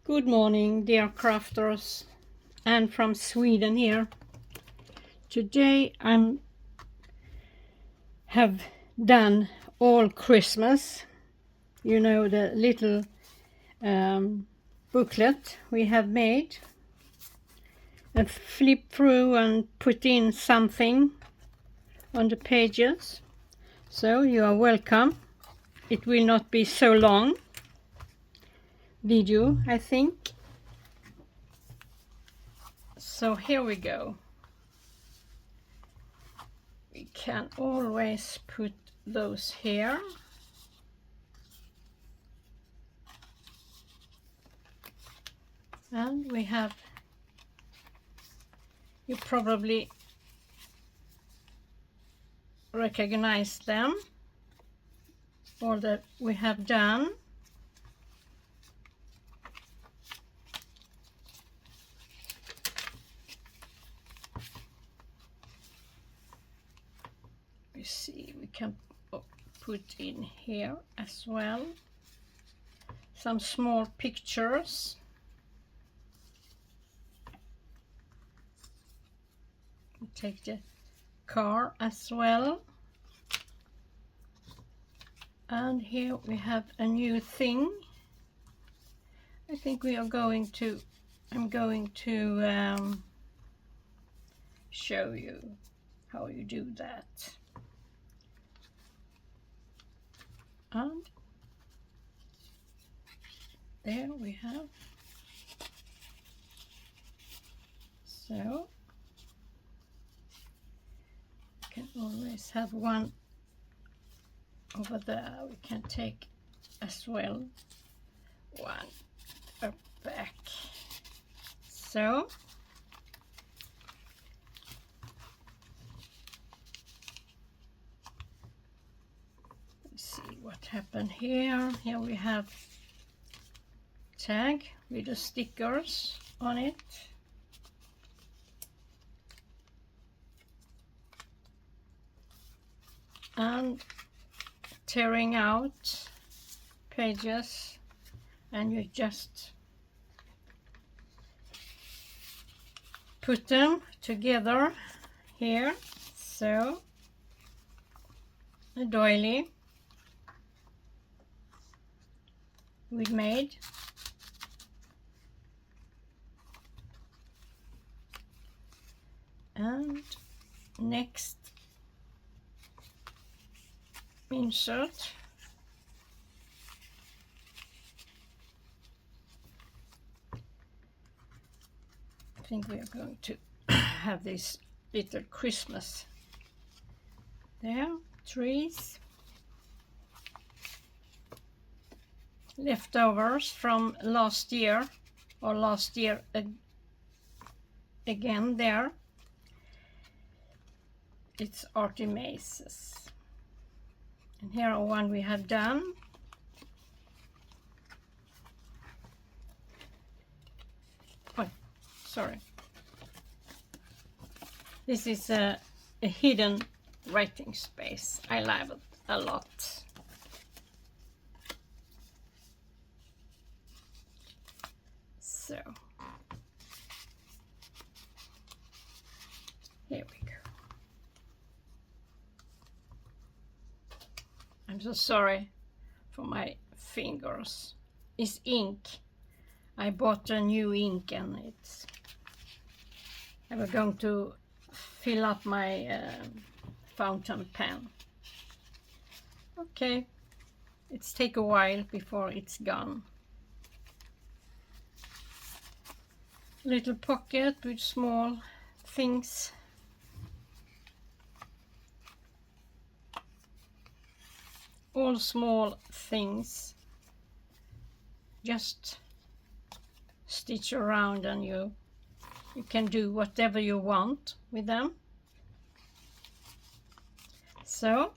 Good morning, dear crafters, and from Sweden here. Today I have done all Christmas. You know, the little booklet we have made, and flip through and put in something on the pages. So you are welcome. It will not be so long video, I think. So here we go. We can always put those here. And we have, you probably recognize them, all that we have done. We see, we can put in here as well some small pictures. We take the car as well. And here we have a new thing. I think we are going to, I'm going to show you how you do that. And there we have. So we can always have one over there. We can take as well one up back. So let's see what happened here. Here we have tag with the stickers on it. And tearing out pages, and you just put them together here. So a doily we made. And next insert I think we are going to have this little Christmas there, trees, leftovers from last year, or last year again there. It's Artemases. And here are one we have done. Oh, sorry. This is a hidden writing space. I love it a lot. So here we go. I'm so sorry for my fingers. It's ink. I bought a new ink, and it's, I'm going to fill up my fountain pen. Okay, it's take a while before it's gone. Little pocket with small things. All small things. Just stitch around, and you can do whatever you want with them. So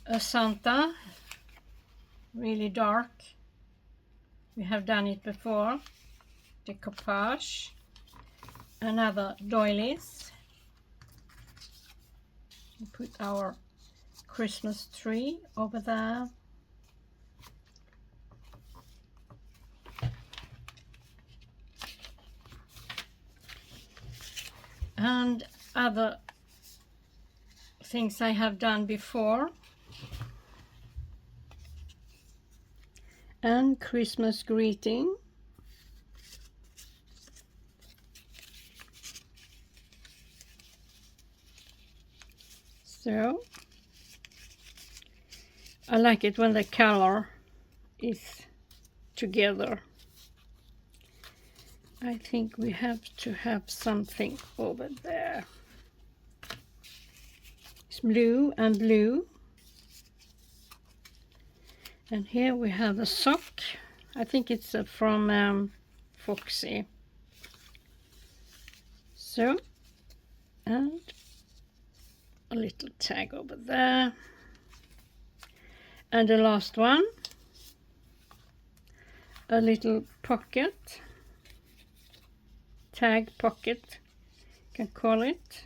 a Santa, really dark. We have done it before. Decoupage. Another doilies. We put our Christmas tree over there. and other things I have done before, and Christmas greeting. So I like it when the color is together. I think we have to have something over there. It's blue and blue. And here we have a sock. I think it's from Foxy. So, and a little tag over there. And the last one, a little pocket, tag pocket, you can call it.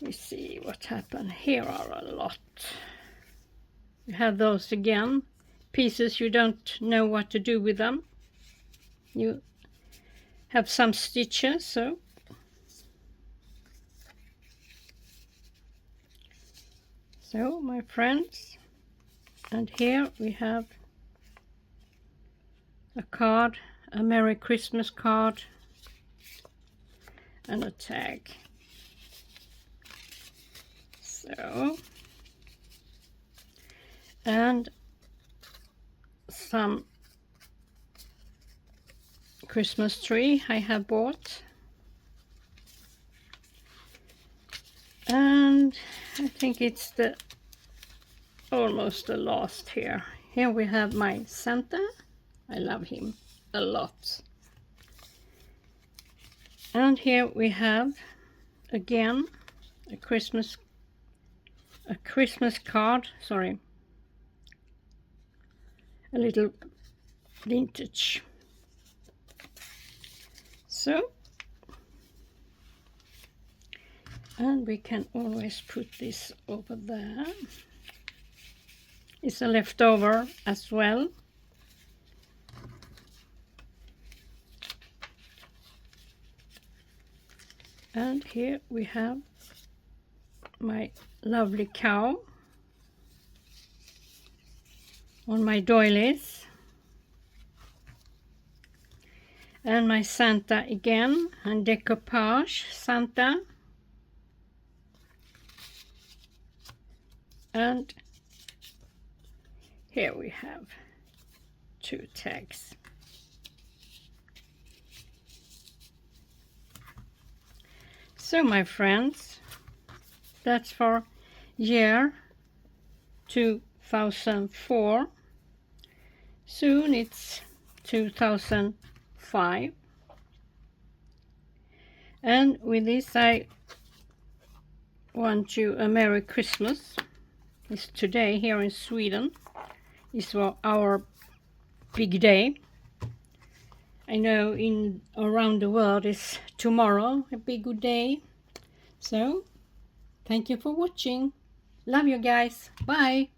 We see what happened. Here are a lot. You have those again, pieces you don't know what to do with them. You have some stitches, so my friends, and here we have a card, a Merry Christmas card, and a tag. So, and some Christmas tree I have bought, and I think it's almost the last here. Here we have my Santa. I love him a lot. And here we have again a Christmas card, sorry, a little vintage. So, and we can always put this over there. It's a leftover as well. And here we have my lovely cow on my doilies, and my Santa again, and decoupage Santa, and here we have 2 tags. So my friends, that's for year 2004. Soon it's 2005. And with this I want you a Merry Christmas. It's today here in Sweden. It's our big day. I know around the world is tomorrow a big good day. So, thank you for watching. Love you guys. Bye.